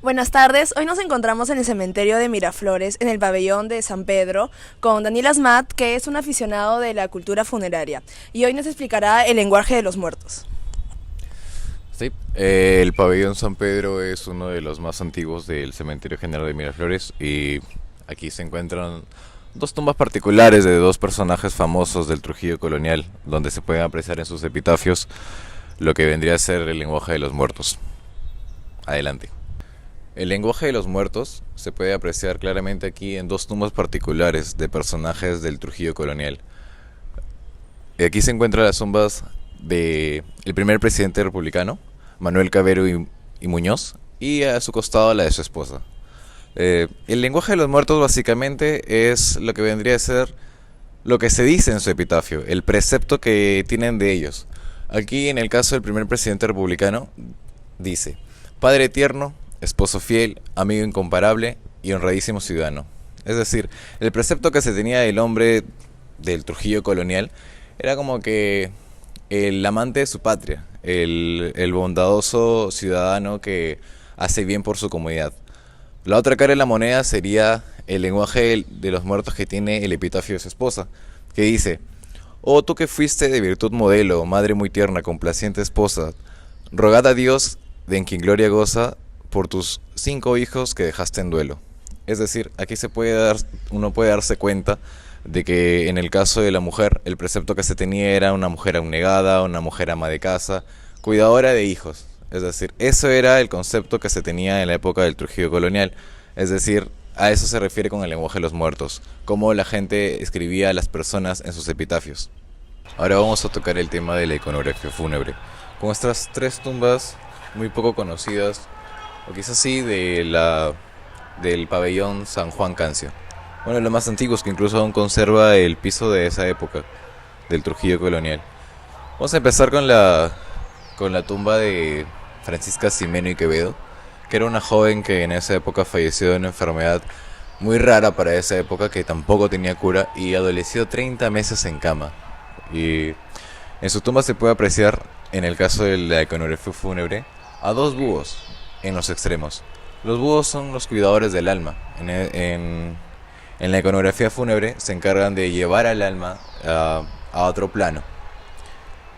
Buenas tardes, hoy nos encontramos en el cementerio de Miraflores, en el pabellón de San Pedro, con Daniel Asmat, que es un aficionado de la cultura funeraria, y hoy nos explicará el lenguaje de los muertos. Sí, el pabellón San Pedro es uno de los más antiguos del Cementerio General de Miraflores y aquí se encuentran dos tumbas particulares de dos personajes famosos del Trujillo colonial, donde se pueden apreciar en sus epitafios lo que vendría a ser el lenguaje de los muertos. Adelante. El lenguaje de los muertos se puede apreciar claramente aquí en dos tumbas particulares de personajes del Trujillo colonial. Aquí se encuentran las tumbas de el primer presidente republicano, Manuel Cabero y Muñoz, y a su costado la de su esposa. El lenguaje de los muertos básicamente es lo que vendría a ser lo que se dice en su epitafio, el precepto que tienen de ellos. Aquí en el caso del primer presidente republicano dice: Padre tierno, esposo fiel, amigo incomparable y honradísimo ciudadano. Es decir, el precepto que se tenía del hombre del Trujillo colonial era como que el amante de su patria, el bondadoso ciudadano que hace bien por su comunidad. La otra cara de la moneda sería el lenguaje de los muertos que tiene el epitafio de su esposa, que dice: Oh tú que fuiste de virtud modelo, madre muy tierna, complaciente esposa, rogad a Dios, de en quien gloria goza, por tus 5 hijos que dejaste en duelo. Es decir, aquí uno puede darse cuenta de que en el caso de la mujer, el precepto que se tenía era una mujer abnegada, una mujer ama de casa, cuidadora de hijos. Es decir, eso era el concepto que se tenía en la época del Trujillo colonial. Es decir, a eso se refiere con el lenguaje de los muertos, cómo la gente escribía a las personas en sus epitafios. Ahora vamos a tocar el tema de la iconografía fúnebre. Con estas 3 tumbas muy poco conocidas, o quizás sí, del pabellón San Juan Cancio. Uno de los más antiguos, que incluso aún conserva el piso de esa época, del Trujillo colonial. Vamos a empezar con la tumba de Francisca Ximeno y Quevedo, que era una joven que en esa época falleció de una enfermedad muy rara para esa época, que tampoco tenía cura, y adoleció 30 meses en cama. Y en su tumba se puede apreciar, en el caso de la iconografía fúnebre, a 2 búhos en los extremos. Los búhos son los cuidadores del alma. En la iconografía fúnebre se encargan de llevar al alma a otro plano.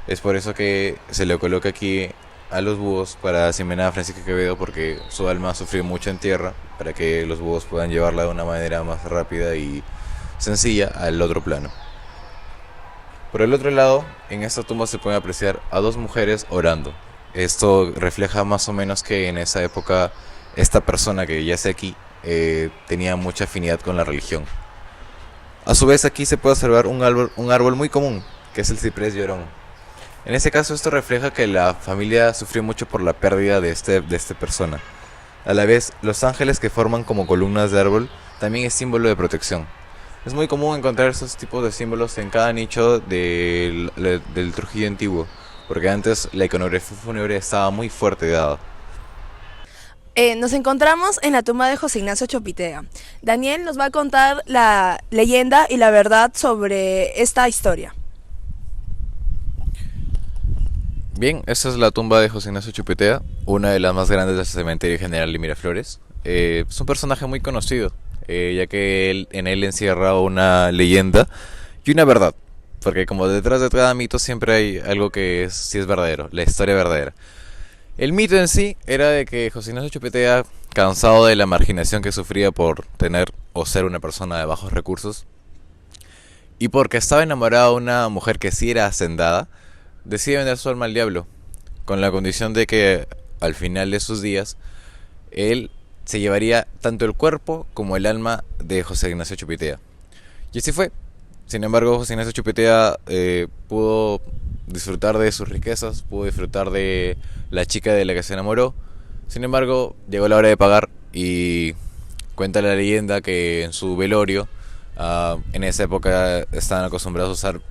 Es por eso que se le coloca aquí a los búhos para Ximena Francisca Quevedo, porque su alma sufrió mucho en tierra, para que los búhos puedan llevarla de una manera más rápida y sencilla al otro plano. Por el otro lado, en esta tumba se pueden apreciar a 2 mujeres orando. Esto refleja más o menos que en esa época esta persona que yace aquí tenía mucha afinidad con la religión. A su vez aquí se puede observar un árbol muy común, que es el ciprés llorón. En ese caso esto refleja que la familia sufrió mucho por la pérdida de esta persona. A la vez, los ángeles que forman como columnas de árbol también es símbolo de protección. Es muy común encontrar esos tipos de símbolos en cada nicho del Trujillo antiguo, porque antes la iconografía fúnebre estaba muy fuerte dada. Nos encontramos en la tumba de José Ignacio Chopitea. Daniel nos va a contar la leyenda y la verdad sobre esta historia. Bien, esta es la tumba de José Ignacio Chupetea, una de las más grandes del Cementerio General de Miraflores. Es un personaje muy conocido, ya que en él encierra una leyenda y una verdad. Porque como detrás de cada mito siempre hay algo que sí es verdadero, la historia verdadera. El mito en sí era de que José Ignacio Chupetea, cansado de la marginación que sufría por tener o ser una persona de bajos recursos, y porque estaba enamorado de una mujer que sí era hacendada, decide vender su alma al diablo, con la condición de que al final de sus días él se llevaría tanto el cuerpo como el alma de José Ignacio Chupetea. Y así fue. Sin embargo, José Ignacio Chupetea pudo disfrutar de sus riquezas, pudo disfrutar de la chica de la que se enamoró. Sin embargo, llegó la hora de pagar y cuenta la leyenda que en su velorio, en esa época estaban acostumbrados a usar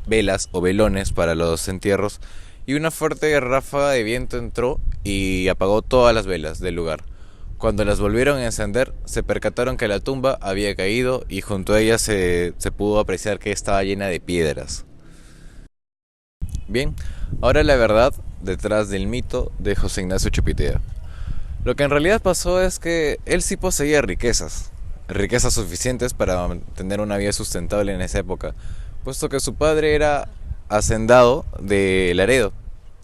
velas o velones para los entierros, y una fuerte ráfaga de viento entró y apagó todas las velas del lugar. Cuando las volvieron a encender, se percataron que la tumba había caído y junto a ella se pudo apreciar que estaba llena de piedras. Bien, ahora la verdad detrás del mito de José Ignacio Chupitea. Lo que en realidad pasó es que él sí poseía riquezas, riquezas suficientes para tener una vida sustentable en esa época, puesto que su padre era hacendado de Laredo,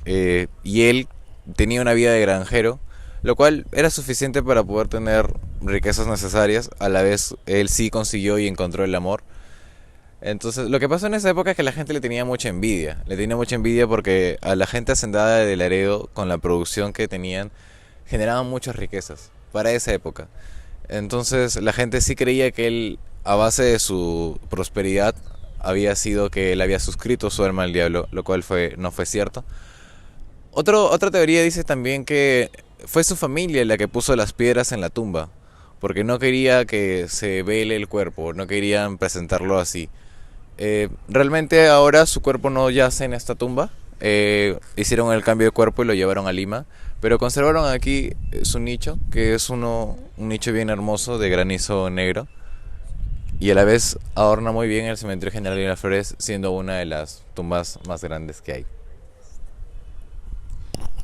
y él tenía una vida de granjero, lo cual era suficiente para poder tener riquezas necesarias. A la vez él sí consiguió y encontró el amor. Entonces, lo que pasó en esa época es que la gente le tenía mucha envidia porque a la gente hacendada de Laredo, con la producción que tenían, generaban muchas riquezas para esa época. Entonces, la gente sí creía que él, a base de su prosperidad, había sido que él había suscrito su alma al diablo, lo cual no fue cierto. Otra teoría dice también que fue su familia la que puso las piedras en la tumba, porque no quería que se vele el cuerpo, no querían presentarlo así. Realmente ahora su cuerpo no yace en esta tumba. Hicieron el cambio de cuerpo y lo llevaron a Lima, pero conservaron aquí su nicho, que es un nicho bien hermoso de granizo negro, y a la vez adorna muy bien el Cementerio General de Miraflores, siendo una de las tumbas más grandes que hay.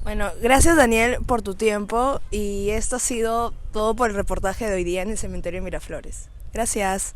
Bueno, gracias Daniel por tu tiempo y esto ha sido todo por el reportaje de hoy día en el cementerio de Miraflores. Gracias.